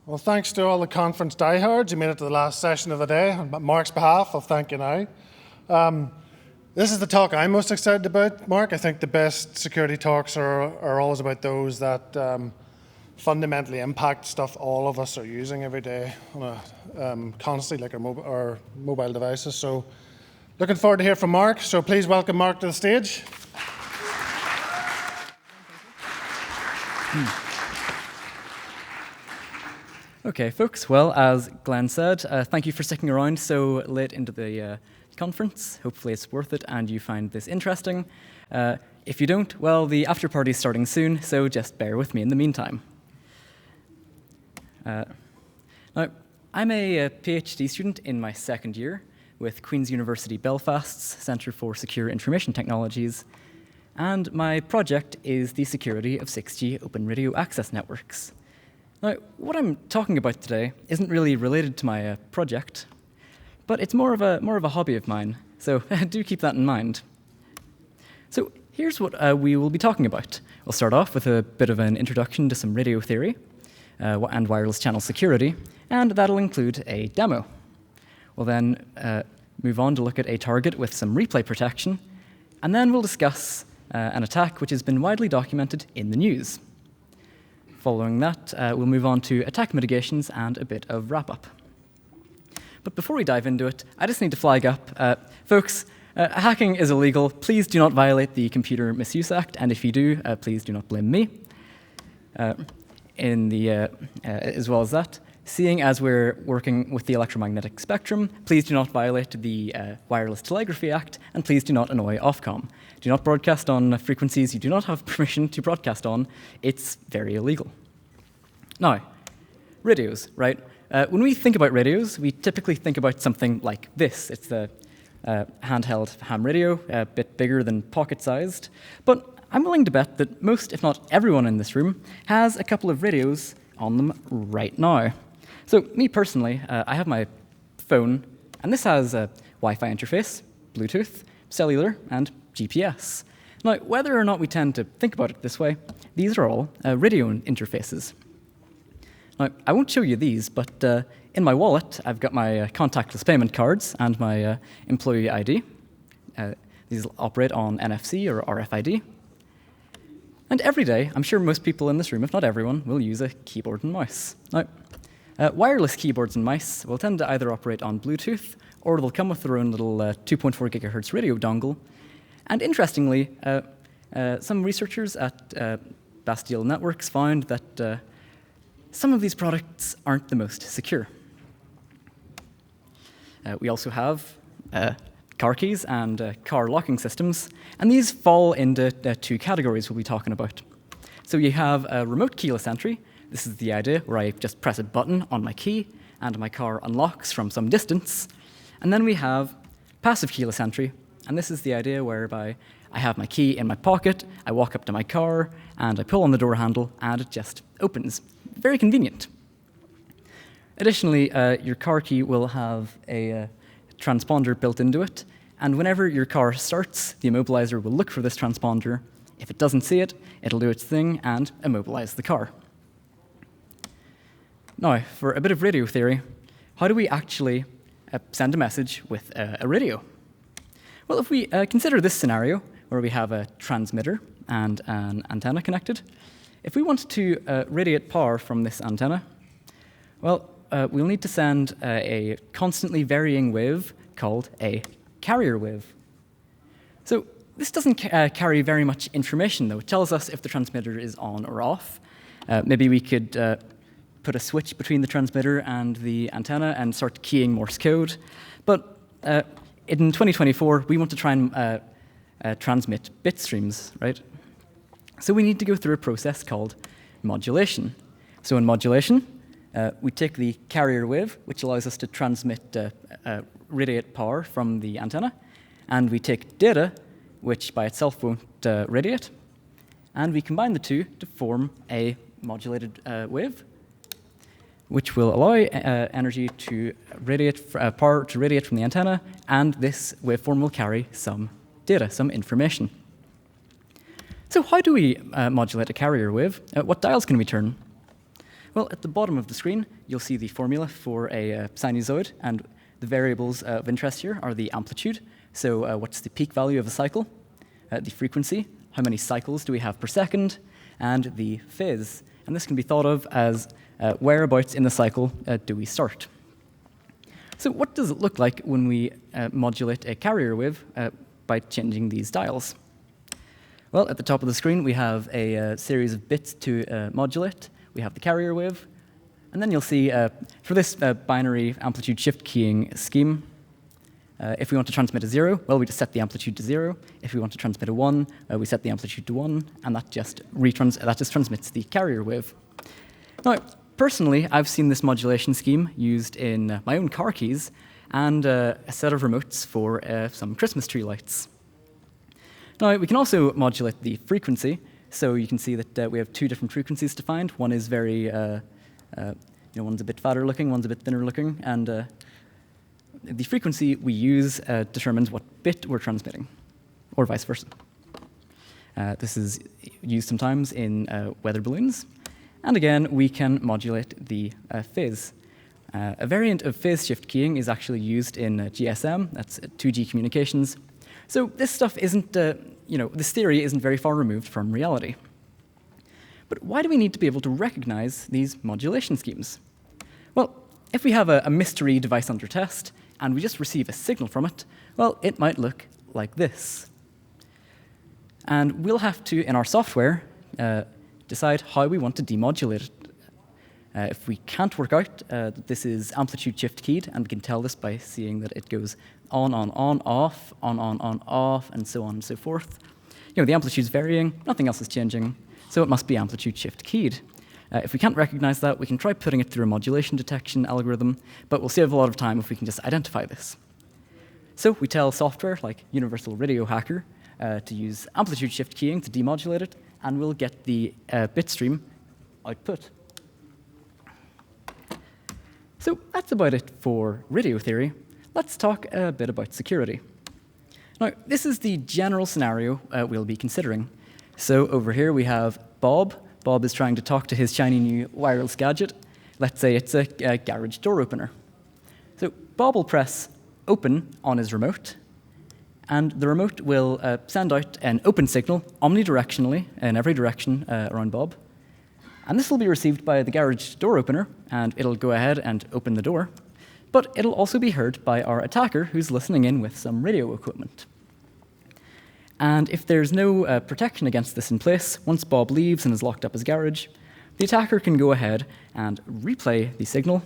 Well, thanks to all the conference diehards who made it to the last session of the day. On Mark's behalf, I'll thank you now. This is the talk I'm most excited about, Mark. I think the best security talks are always about those that fundamentally impact stuff all of us are using every day on constantly, like our mobile devices. So looking forward to hear from Mark. So please welcome Mark to the stage. Okay, folks. Well, as Glenn said, thank you for sticking around so late into the conference. Hopefully it's worth it and you find this interesting. If you don't, well, the after party is starting soon, so just bear with me in the meantime. Now, I'm a PhD student in my second year with Queen's University Belfast's Centre for Secure Information Technologies, and my project is the security of 6G open radio access networks. Now, what I'm talking about today isn't really related to my project, but it's more of a hobby of mine, so do keep that in mind. So here's what we will be talking about. We'll start off with a bit of an introduction to some radio theory and wireless channel security, and that'll include a demo. We'll then move on to look at a target with some replay protection, and then we'll discuss an attack which has been widely documented in the news. Following that, we'll move on to attack mitigations and a bit of wrap-up. But before we dive into it, I just need to flag up, folks, hacking is illegal. Please do not violate the Computer Misuse Act, and if you do, please do not blame me. As well as that, seeing as we're working with the electromagnetic spectrum, please do not violate the Wireless Telegraphy Act, and please do not annoy Ofcom. Do not broadcast on frequencies you do not have permission to broadcast on. It's very illegal. Now, radios, right? When we think about radios, we typically think about something like this. It's the handheld ham radio, a bit bigger than pocket-sized, but I'm willing to bet that most, if not everyone in this room, has a couple of radios on them right now. So me personally, I have my phone, and this has a Wi-Fi interface, Bluetooth, cellular, and GPS. Now, whether or not we tend to think about it this way, these are all radio interfaces. Now, I won't show you these, but in my wallet, I've got my contactless payment cards and my employee ID. These operate on NFC or RFID. And every day, I'm sure most people in this room, if not everyone, will use a keyboard and mouse. Now, wireless keyboards and mice will tend to either operate on Bluetooth, or they'll come with their own little 2.4 gigahertz radio dongle. And interestingly, some researchers at Bastille Networks found that some of these products aren't the most secure. We also have car keys and car locking systems, and these fall into two categories we'll be talking about. So you have a remote keyless entry. This is the idea where I just press a button on my key and my car unlocks from some distance. And then we have passive keyless entry, and this is the idea whereby I have my key in my pocket, I walk up to my car, and I pull on the door handle, and it just opens. Very convenient. Additionally, your car key will have a transponder built into it, and whenever your car starts, the immobilizer will look for this transponder. If it doesn't see it, it'll do its thing and immobilize the car. Now, for a bit of radio theory, how do we actually send a message with a radio? Well, if we consider this scenario, where we have a transmitter and an antenna connected, if we want to radiate power from this antenna, well, we'll need to send a constantly varying wave called a carrier wave. So this doesn't carry very much information, though. It tells us if the transmitter is on or off. Maybe we could put a switch between the transmitter and the antenna and start keying Morse code. But in 2024, we want to try and transmit bit streams, right? So we need to go through a process called modulation. So in modulation, we take the carrier wave, which allows us to transmit radiate power from the antenna, and we take data, which by itself won't radiate, and we combine the two to form a modulated wave, which will allow energy to radiate, power to radiate from the antenna, and this waveform will carry some data, some information. So how do we modulate a carrier wave? What dials can we turn? Well, at the bottom of the screen, you'll see the formula for a sinusoid, and the variables of interest here are the amplitude, so what's the peak value of a cycle, the frequency, how many cycles do we have per second, and the phase. And this can be thought of as whereabouts in the cycle do we start. So what does it look like when we modulate a carrier wave by changing these dials? Well, at the top of the screen, we have a series of bits to modulate. We have the carrier wave. And then you'll see, for this binary amplitude shift keying scheme, if we want to transmit a 0, well, we just set the amplitude to 0. If we want to transmit a 1, we set the amplitude to 1, and that just transmits the carrier wave. Now, personally, I've seen this modulation scheme used in my own car keys and a set of remotes for some Christmas tree lights. Now, we can also modulate the frequency. So you can see that we have two different frequencies defined. One is very, one's a bit fatter looking, one's a bit thinner looking, and the frequency we use determines what bit we're transmitting, or vice versa. This is used sometimes in weather balloons. And again, we can modulate the phase. A variant of phase shift keying is actually used in GSM, that's 2G communications. So this stuff isn't, this theory isn't very far removed from reality. But why do we need to be able to recognize these modulation schemes? Well, if we have a mystery device under test and we just receive a signal from it, well, it might look like this. And we'll have to, in our software, decide how we want to demodulate it. If we can't work out that this is amplitude shift keyed, and we can tell this by seeing that it goes on, off, on, off, and so on and so forth. The amplitude's varying, nothing else is changing, so it must be amplitude shift keyed. If we can't recognize that, we can try putting it through a modulation detection algorithm, but we'll save a lot of time if we can just identify this. So we tell software like Universal Radio Hacker to use amplitude shift keying to demodulate it, and we'll get the bit stream output. So that's about it for radio theory. Let's talk a bit about security. Now, this is the general scenario we'll be considering. So over here we have Bob. Bob is trying to talk to his shiny new wireless gadget. Let's say it's a garage door opener. So Bob will press open on his remote, and the remote will send out an open signal omnidirectionally in every direction around Bob. And this will be received by the garage door opener, and it'll go ahead and open the door. But it'll also be heard by our attacker, who's listening in with some radio equipment. And if there's no protection against this in place, once Bob leaves and has locked up his garage, the attacker can go ahead and replay the signal,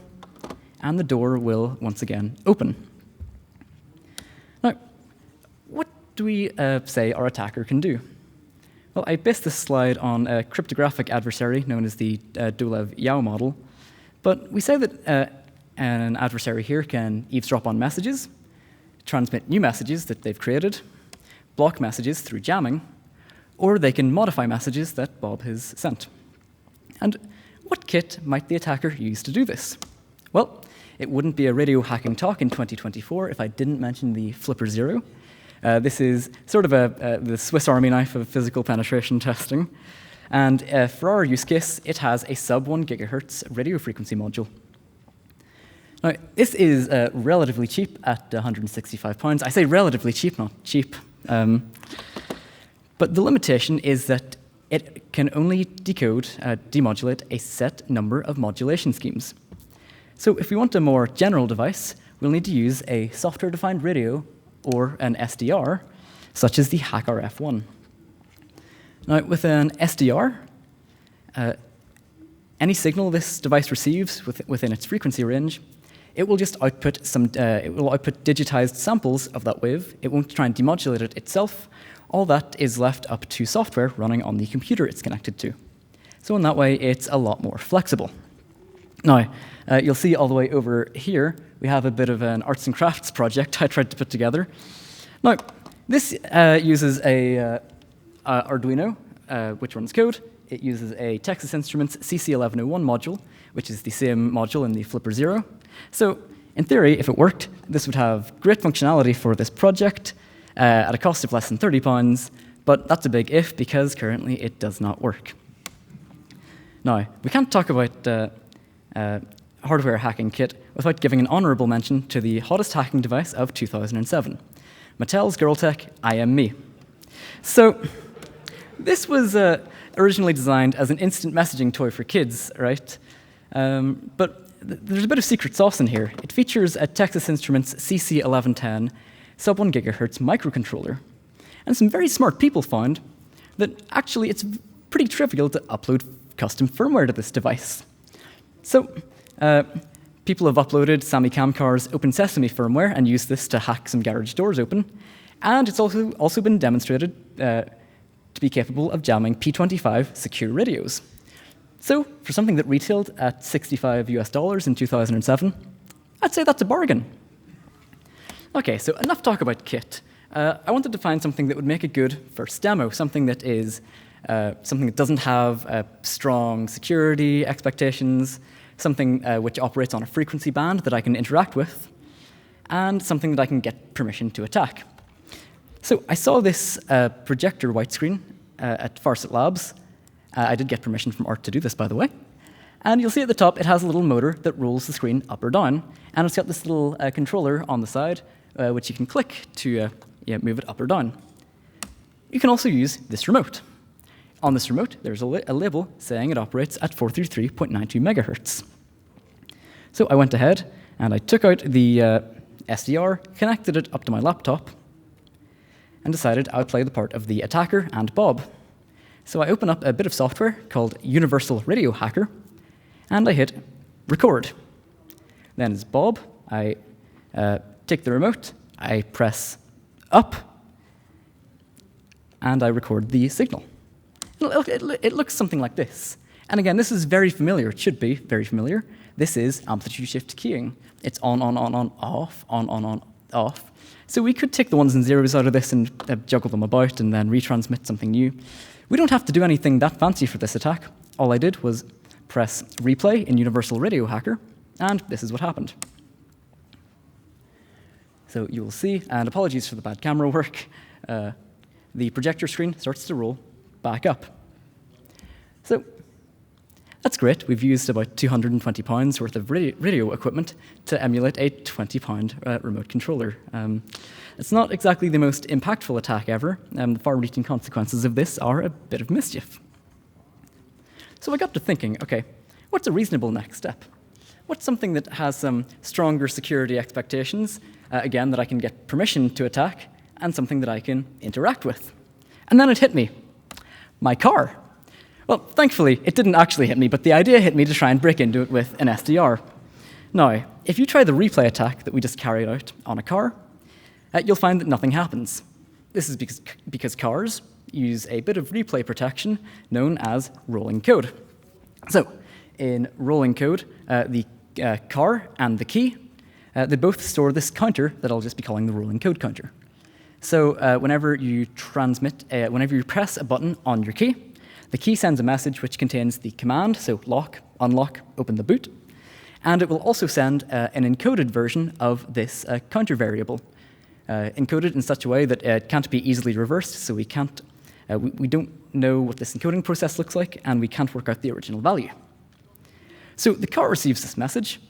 and the door will once again open. Now, what do we say our attacker can do? Well, I based this slide on a cryptographic adversary known as the Dolev-Yao model. But we say that an adversary here can eavesdrop on messages, transmit new messages that they've created, block messages through jamming, or they can modify messages that Bob has sent. And what kit might the attacker use to do this? Well, it wouldn't be a radio hacking talk in 2024 if I didn't mention the Flipper Zero. This is sort of the Swiss Army knife of physical penetration testing. And for our use case, it has a sub-1 gigahertz radio frequency module. Now, this is relatively cheap at £165. I say relatively cheap, not cheap. But the limitation is that it can only demodulate a set number of modulation schemes. So if we want a more general device, we'll need to use a software-defined radio or an SDR, such as the HackRF1. Now, with an SDR, any signal this device receives within its frequency range, it will just output digitized samples of that wave. It won't try and demodulate it itself. All that is left up to software running on the computer it's connected to. So in that way, it's a lot more flexible. Now, you'll see all the way over here, we have a bit of an arts and crafts project I tried to put together. Now, this uses a Arduino, which runs code. It uses a Texas Instruments CC1101 module, which is the same module in the Flipper Zero. So, in theory, if it worked, this would have great functionality for this project at a cost of less than £30, but that's a big if because currently it does not work. Now, we can't talk about hardware hacking kit without giving an honorable mention to the hottest hacking device of 2007, Mattel's Girltech IM-Me. So, this was originally designed as an instant messaging toy for kids, right? But there's a bit of secret sauce in here. It features a Texas Instruments CC1110 sub-1 gigahertz microcontroller. And some very smart people found that actually it's pretty trivial to upload custom firmware to this device. So, people have uploaded Sammy Camcar's Open Sesame firmware and used this to hack some garage doors open. And it's also been demonstrated to be capable of jamming P25 secure radios. So, for something that retailed at $65 US in 2007, I'd say that's a bargain. Okay, so enough talk about kit. I wanted to find something that would make a good first demo, something that doesn't have strong security expectations, something which operates on a frequency band that I can interact with, and something that I can get permission to attack. So I saw this projector white screen at Farsight Labs. I did get permission from Art to do this, by the way. And you'll see at the top, it has a little motor that rolls the screen up or down. And it's got this little controller on the side, which you can click to move it up or down. You can also use this remote. On this remote, there's a label saying it operates at 433.92 megahertz. So I went ahead and I took out the SDR, connected it up to my laptop, and decided I would play the part of the attacker and Bob. So I open up a bit of software called Universal Radio Hacker, and I hit record. Then as Bob, I take the remote, I press up, and I record the signal. It looks something like this. And again, this is very familiar. It should be very familiar. This is amplitude shift keying. It's on, off, on, off. So we could take the ones and zeros out of this and juggle them about and then retransmit something new. We don't have to do anything that fancy for this attack. All I did was press replay in Universal Radio Hacker, and this is what happened. So you will see, and apologies for the bad camera work, the projector screen starts to roll back up. So that's great. We've used about £220 worth of radio equipment to emulate a £20 remote controller. It's not exactly the most impactful attack ever. The far-reaching consequences of this are a bit of mischief. So I got to thinking, okay, what's a reasonable next step? What's something that has some stronger security expectations, again, that I can get permission to attack, and something that I can interact with? And then it hit me. My car. Well, thankfully, it didn't actually hit me, but the idea hit me to try and break into it with an SDR. Now, if you try the replay attack that we just carried out on a car, you'll find that nothing happens. This is because cars use a bit of replay protection known as rolling code. So, in rolling code, the car and the key, they both store this counter that I'll just be calling the rolling code counter. So whenever you press a button on your key, the key sends a message which contains the command, so lock, unlock, open the boot, and it will also send an encoded version of this counter variable, encoded in such a way that it can't be easily reversed, so we don't know what this encoding process looks like, and we can't work out the original value. So the car receives this message,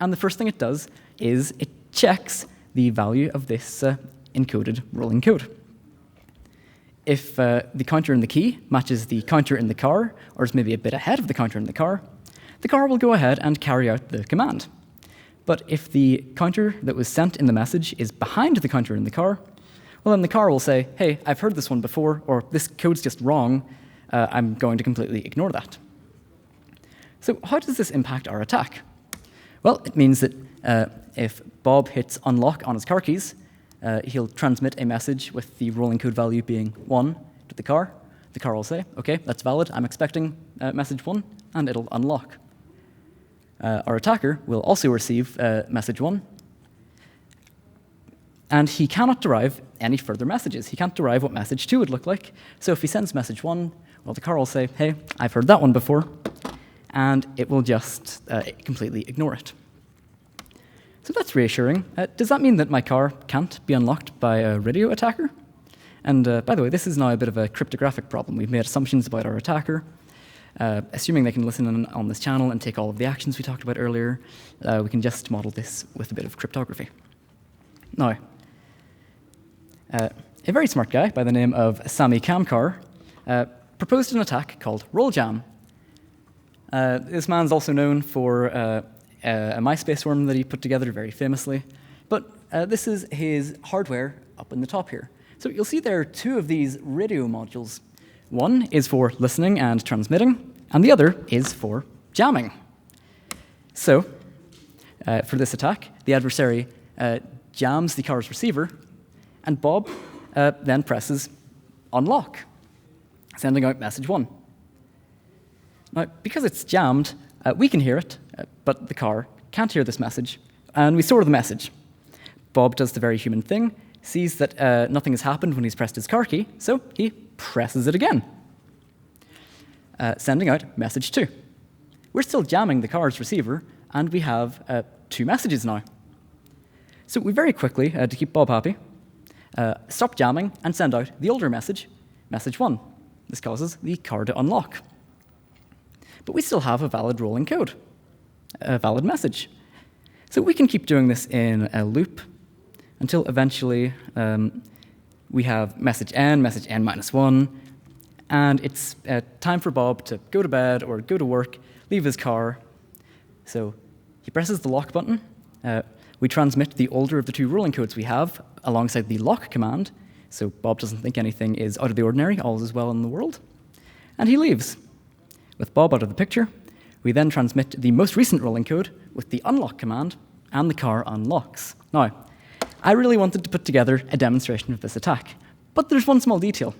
and the first thing it does is it checks the value of this encoded rolling code. If the counter in the key matches the counter in the car, or is maybe a bit ahead of the counter in the car will go ahead and carry out the command. But if the counter that was sent in the message is behind the counter in the car, well, then the car will say, hey, I've heard this one before, or this code's just wrong, I'm going to completely ignore that. So how does this impact our attack? Well, it means that if Bob hits unlock on his car keys, he'll transmit a message with the rolling code value being 1 to the car. The car will say, OK, that's valid. I'm expecting message 1, and it'll unlock. Our attacker will also receive message 1, and he cannot derive any further messages. He can't derive what message 2 would look like. So if he sends message 1, well, the car will say, hey, I've heard that one before, and it will just completely ignore it. So that's reassuring. Does that mean that my car can't be unlocked by a radio attacker? And by the way, this is now a bit of a cryptographic problem. We've made assumptions about our attacker. Assuming they can listen on this channel and take all of the actions we talked about earlier, we can just model this with a bit of cryptography. Now, a very smart guy by the name of Sami Kamkar proposed an attack called Roll Jam. This man's also known for a MySpace worm that he put together very famously, but this is his hardware up in the top here. So you'll see there are two of these radio modules. One is for listening and transmitting, and the other is for jamming. So, for this attack, the adversary jams the car's receiver, and Bob then presses unlock, sending out message 1. Now, because it's jammed, we can hear it, but the car can't hear this message, and we store the message. Bob does the very human thing, sees that nothing has happened when he's pressed his car key, so he presses it again, sending out message 2. We're still jamming the car's receiver, and we have 2 messages now. So we very quickly, to keep Bob happy, stop jamming and send out the older message, message 1. This causes the car to unlock. But we still have a valid rolling code, a valid message. So we can keep doing this in a loop until eventually we have message n minus 1, and it's time for Bob to go to bed or go to work, leave his car. So he presses the lock button. We transmit the older of the 2 rolling codes we have alongside the lock command, so Bob doesn't think anything is out of the ordinary, all is well in the world, and he leaves. With Bob out of the picture, we then transmit the most recent rolling code with the unlock command, and the car unlocks. Now, I really wanted to put together a demonstration of this attack, but there's one small detail.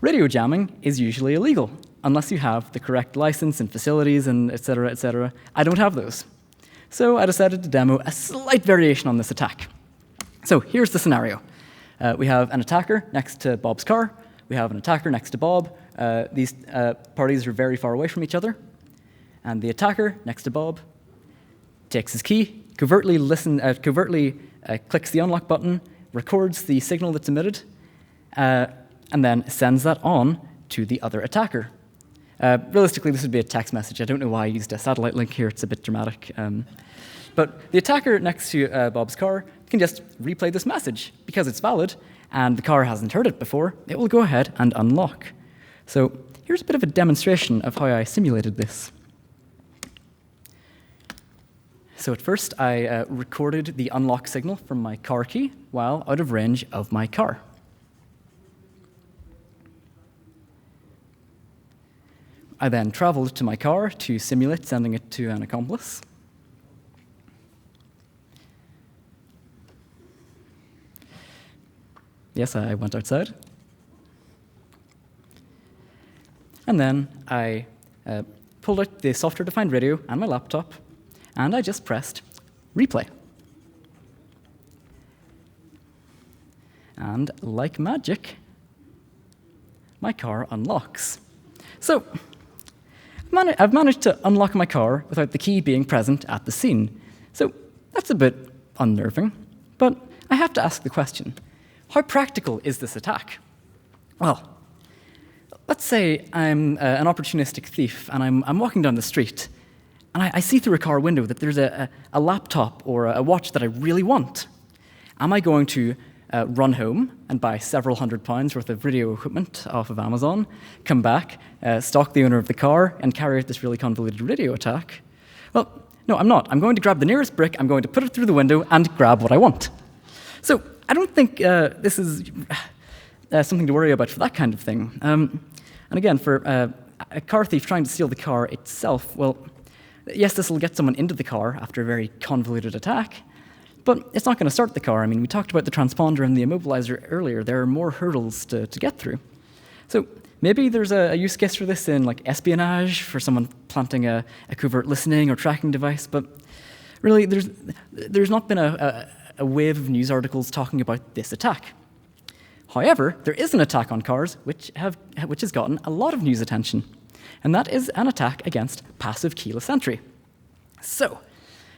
Radio jamming is usually illegal, unless you have the correct license and facilities and etc., etc. I don't have those. So I decided to demo a slight variation on this attack. So here's the scenario. We have an attacker next to Bob's car. We have an attacker next to Bob. These parties are very far away from each other. And the attacker next to Bob takes his key, covertly clicks the unlock button, records the signal that's emitted, and then sends that on to the other attacker. Realistically, this would be a text message. I don't know why I used a satellite link here. It's a bit dramatic. But the attacker next to Bob's car can just replay this message. Because it's valid, and the car hasn't heard it before, it will go ahead and unlock. So here's a bit of a demonstration of how I simulated this. So at first, I recorded the unlock signal from my car key while out of range of my car. I then traveled to my car to simulate sending it to an accomplice. Yes, I went outside. And then I pulled out the software-defined radio and my laptop, and I just pressed replay. And like magic, my car unlocks. So I've managed to unlock my car without the key being present at the scene. So that's a bit unnerving, but I have to ask the question, how practical is this attack? Well, let's say I'm an opportunistic thief and I'm walking down the street and I see through a car window that there's a laptop or a watch that I really want. Am I going to run home and buy several £100 worth of radio equipment off of Amazon, come back, stalk the owner of the car, and carry out this really convoluted radio attack? Well, no, I'm not. I'm going to grab the nearest brick, I'm going to put it through the window, and grab what I want. So I don't think this is something to worry about for that kind of thing. And again, for a car thief trying to steal the car itself, well, yes, this will get someone into the car after a very convoluted attack, but it's not going to start the car. I mean, we talked about the transponder and the immobilizer earlier. There are more hurdles to get through. So maybe there's a use case for this in like espionage, for someone planting a covert listening or tracking device, but really there's not been a wave of news articles talking about this attack. However, there is an attack on cars which has gotten a lot of news attention, and that is an attack against passive keyless entry. So,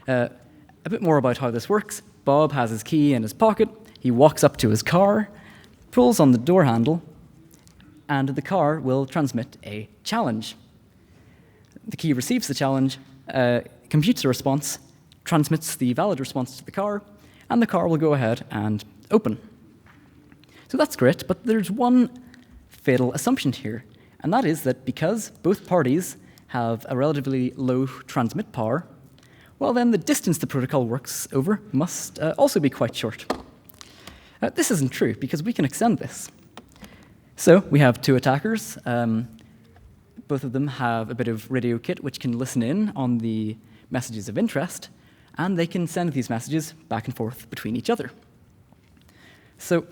a bit more about how this works. Bob has his key in his pocket. He walks up to his car, pulls on the door handle, and the car will transmit a challenge. The key receives the challenge, computes a response, transmits the valid response to the car, and the car will go ahead and open. So that's great, but there's one fatal assumption here, and that is that because both parties have a relatively low transmit power, well then the distance the protocol works over must also be quite short. This isn't true, because we can extend this. So we have two attackers. Both of them have a bit of radio kit which can listen in on the messages of interest, and they can send these messages back and forth between each other. So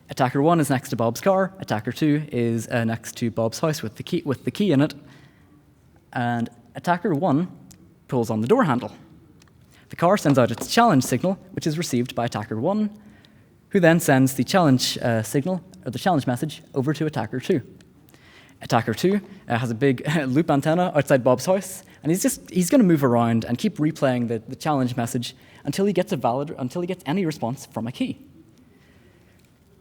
attacker 1 is next to Bob's car, attacker 2 is next to Bob's house with the key in it, and attacker 1 pulls on the door handle. The car sends out its challenge signal, which is received by attacker 1, who then sends the challenge signal, or the challenge message, over to attacker 2. Attacker 2 has a big loop antenna outside Bob's house, and he's going to move around and keep replaying the challenge message until he gets any response from a key.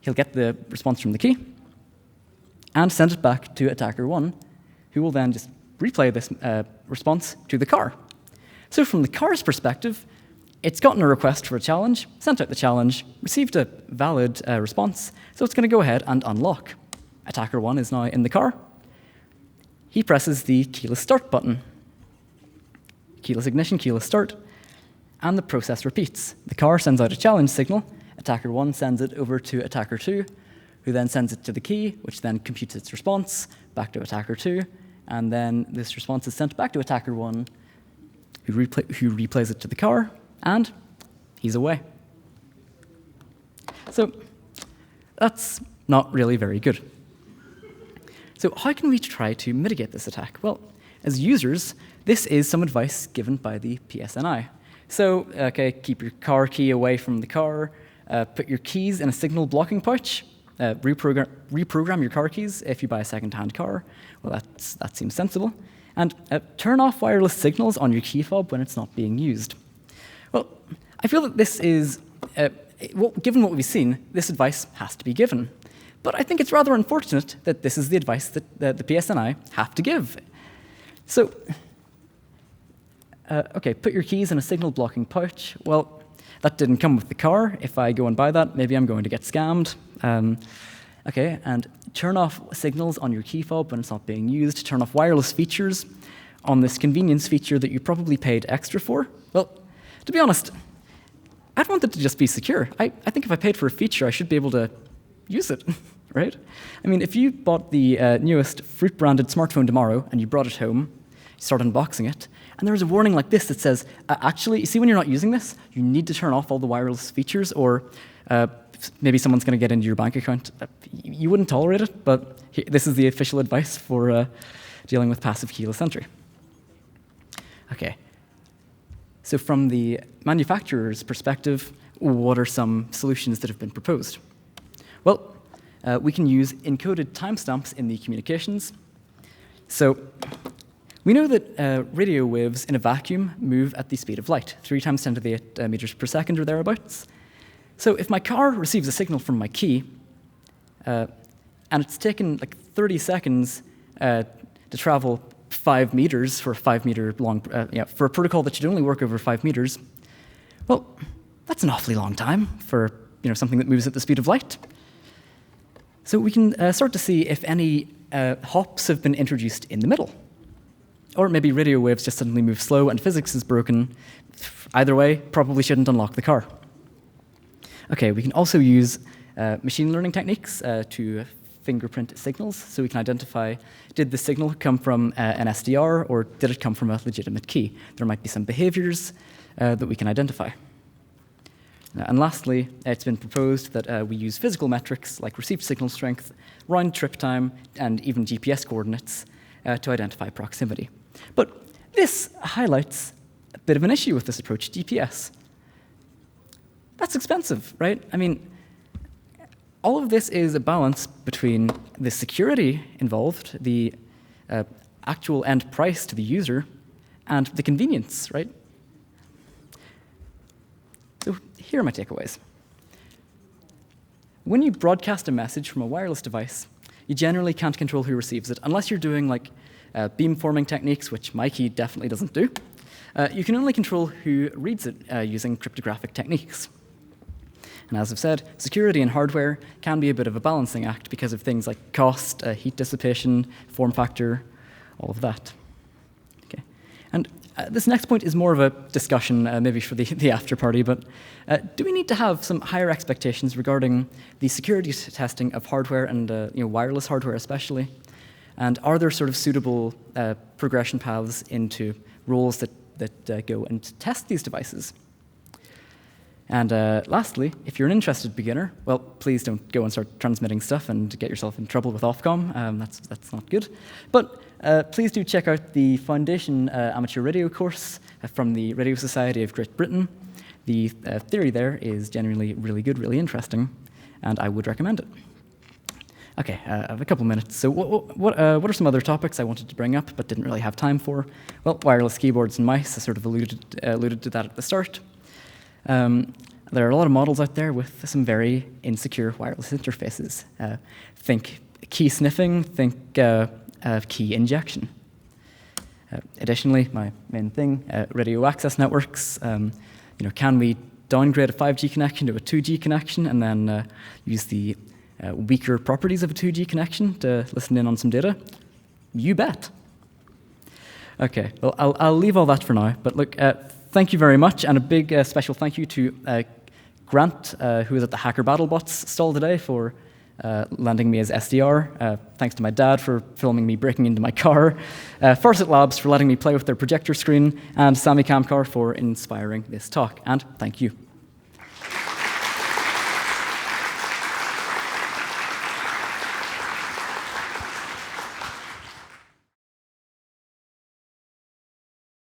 He'll get the response from the key and send it back to attacker 1, who will then just replay this response to the car. So from the car's perspective, it's gotten a request for a challenge, sent out the challenge, received a valid response, so it's going to go ahead and unlock. Attacker 1 is now in the car. He presses the keyless start button. Keyless ignition, keyless start, and the process repeats. The car sends out a challenge signal. Attacker 1 sends it over to attacker 2, who then sends it to the key, which then computes its response back to attacker 2, and then this response is sent back to attacker 1, who replays it to the car, and he's away. So that's not really very good. So how can we try to mitigate this attack? Well, as users, this is some advice given by the PSNI. So, okay, keep your car key away from the car, put your keys in a signal blocking pouch, reprogram your car keys if you buy a second-hand car. Well, that seems sensible. And turn off wireless signals on your key fob when it's not being used. Well, I feel that this is, given what we've seen, this advice has to be given. But I think it's rather unfortunate that this is the advice that the PSNI have to give. So, okay, put your keys in a signal blocking pouch. Well, that didn't come with the car. If I go and buy that, maybe I'm going to get scammed. Okay, and turn off signals on your key fob when it's not being used. Turn off wireless features on this convenience feature that you probably paid extra for. Well, to be honest, I'd want it to just be secure. I think if I paid for a feature, I should be able to use it, right? I mean, if you bought the newest Fruit-branded smartphone tomorrow and you brought it home, you start unboxing it, and there was a warning like this that says, actually, you see when you're not using this, you need to turn off all the wireless features, or maybe someone's going to get into your bank account. You wouldn't tolerate it, but this is the official advice for dealing with passive keyless entry. Okay. So from the manufacturer's perspective, what are some solutions that have been proposed? Well, we can use encoded timestamps in the communications. So we know that radio waves in a vacuum move at the speed of light, 3 times 10 to the 8 meters per second or thereabouts. So if my car receives a signal from my key, and it's taken like 30 seconds to travel 5 meters for a 5 meter long, for a protocol that should only work over 5 meters, well, that's an awfully long time for something that moves at the speed of light. So we can start to see if any hops have been introduced in the middle. Or maybe radio waves just suddenly move slow and physics is broken. Either way, probably shouldn't unlock the car. Okay, we can also use machine learning techniques to fingerprint signals, so we can identify, did the signal come from an SDR, or did it come from a legitimate key? There might be some behaviors that we can identify. And lastly, it's been proposed that we use physical metrics like received signal strength, round trip time, and even GPS coordinates to identify proximity. But this highlights a bit of an issue with this approach, GPS. That's expensive, right? I mean, all of this is a balance between the security involved, the actual end price to the user, and the convenience, right? So here are my takeaways. When you broadcast a message from a wireless device, you generally can't control who receives it, unless you're doing like beamforming techniques, which my key definitely doesn't do. You can only control who reads it using cryptographic techniques. And as I've said, security in hardware can be a bit of a balancing act because of things like cost, heat dissipation, form factor, all of that. Okay. And this next point is more of a discussion, maybe for the after party, but do we need to have some higher expectations regarding the security testing of hardware and wireless hardware especially? And are there sort of suitable progression paths into roles that go and test these devices? And lastly, if you're an interested beginner, well, please don't go and start transmitting stuff and get yourself in trouble with Ofcom. That's not good. But please do check out the Foundation Amateur Radio course from the Radio Society of Great Britain. The theory there is generally really good, really interesting, and I would recommend it. Okay, I have a couple minutes. So what are some other topics I wanted to bring up but didn't really have time for? Well, wireless keyboards and mice. I sort of alluded to that at the start. There are a lot of models out there with some very insecure wireless interfaces. Think key sniffing, think key injection. Additionally, my main thing, radio access networks. Can we downgrade a 5G connection to a 2G connection and then use the weaker properties of a 2G connection to listen in on some data? You bet. Okay, well, I'll leave all that for now, but look, thank you very much, and a big special thank you to Grant, who was at the Hacker BattleBots stall today, for lending me his SDR. Thanks to my dad for filming me breaking into my car. Farsight Labs for letting me play with their projector screen, and Sammy Kamkar for inspiring this talk. And thank you.